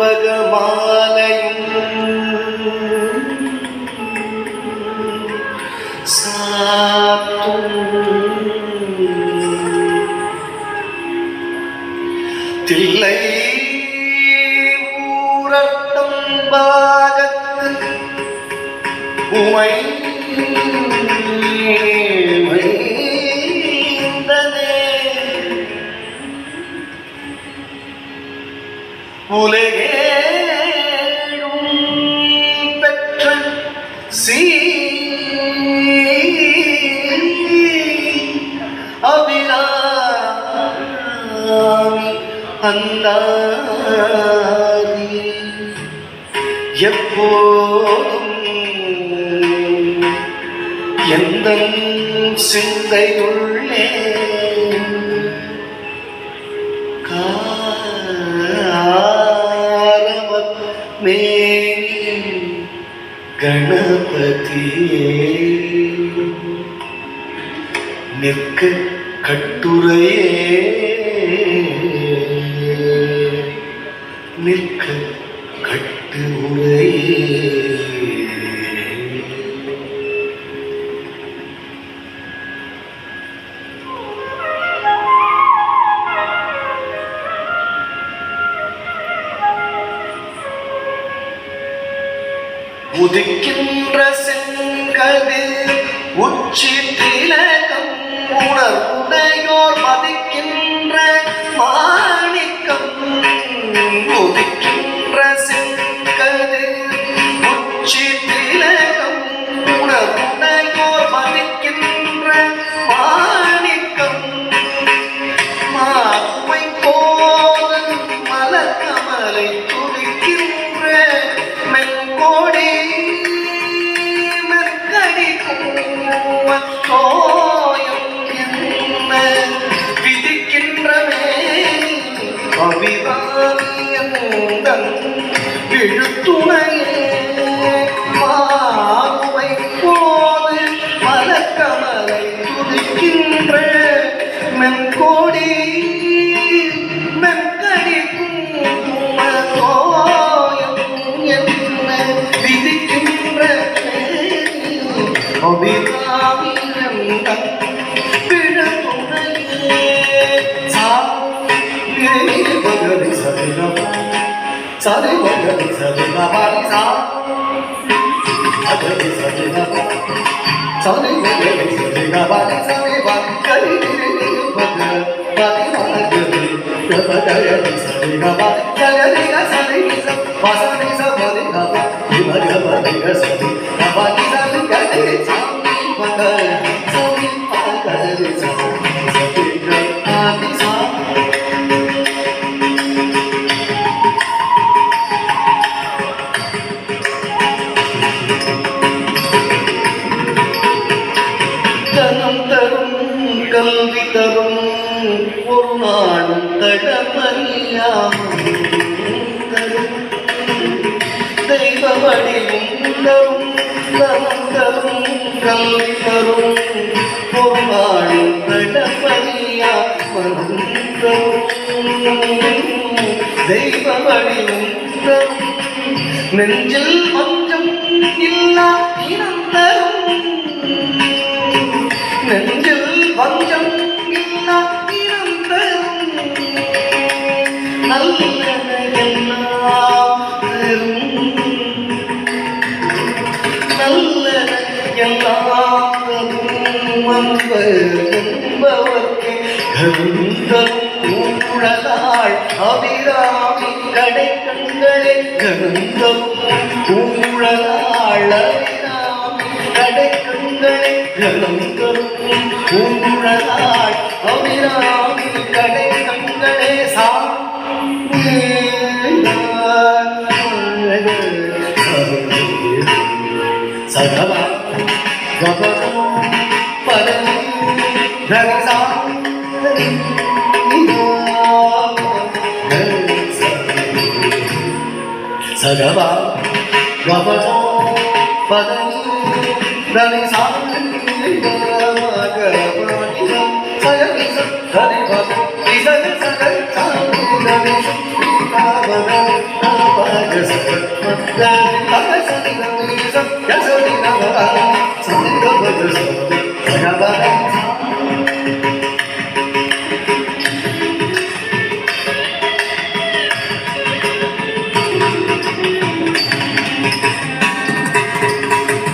செண்பகமாலையும் சாத்தும் தில்லை ஊரட்டம் பாகத்து உமை உலகேழும் பெற்ற அபிராமி அந்தாதி எப்போதும் எந்தன் சிந்தையுள்ளே கணபதியே நிற்க கட்டுரையே நிற்க கட்டுரையே உதிக்கின்ற செங்கதிர் உச்சி திலகம் உணர்வுடையோர் மதிக்கின்ற மாணிக்கம் உதிக்கின்ற செங்கதிர் உச்சி திலகம் உணர்வுடையோர் மதிக்கின்ற மாணிக்கம் மாமை போல மலர்கமலை துதிக்கின்ற மென்கோடி விழுத்துணையே மாவை போது மலர்கமலை துதிக்கின்ற மென்கோடி மென்கடிக்கும் தோயம் என்ன விதிக்கின்ற அபிராமியந்தன் விழுத்துணையே பகரி சதினம் Sari bhagari sadina bari sa, bhagari sadina sari bhagari sadina bari sari bhagari bhagari bhagari sadina bari bhagari sari sa basari sa bari sa bhagari sari bhagari sari bhagari sa bhagari sari bhagari sa கல்வி தரும் ஒரு நாடும் தடமறியாமல் தெய்வ வடிவும் தரும் தனம் தரும் கல்வி தரும் ஒரு நாடும் தடமறியாமல் தெய்வ வடிவும் தரும் நெஞ்சில் மஞ்சம் இல்லா இனம் தரும் நெஞ்சில் வஞ்சம் இல்லா இனம் நல்லதெல்லாம் தரும் நல்லதெல்லாம் தரும் என்பவர்க்கு கருந்தரும் ஊழலாள் அபிராமி கடை கண்களே கருந்தரும் ஊழலாள் அபிராமி கடை கண்களே கருந்தரும் ஊழலாள் அபிராமி கடை கண்களே சா சகவா கபதோ பதனி ரகசா சகவா கபதோ பதனி ரகசா சகவா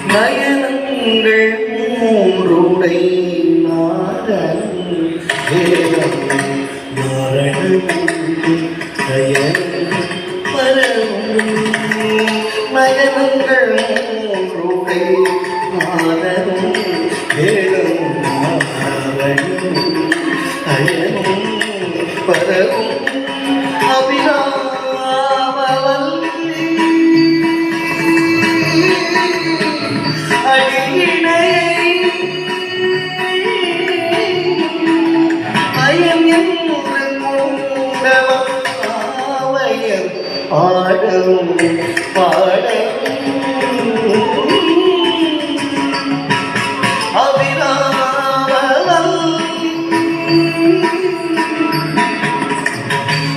நயனங்கள் மூன்றுடை நாரணம் வேதம் நாரணம் பரவும் நயனங்கள் மூன்றுடை நாரணம் வேதம் நாரணம் அயனும் பரவும் பாடம் பாடம் அபிராமம்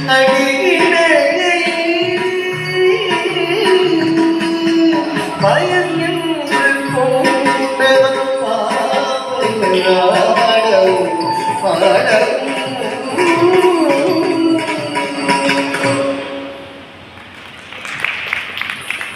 அடியினை பயம் என்று கொண்டவன் பாடம் பாடம்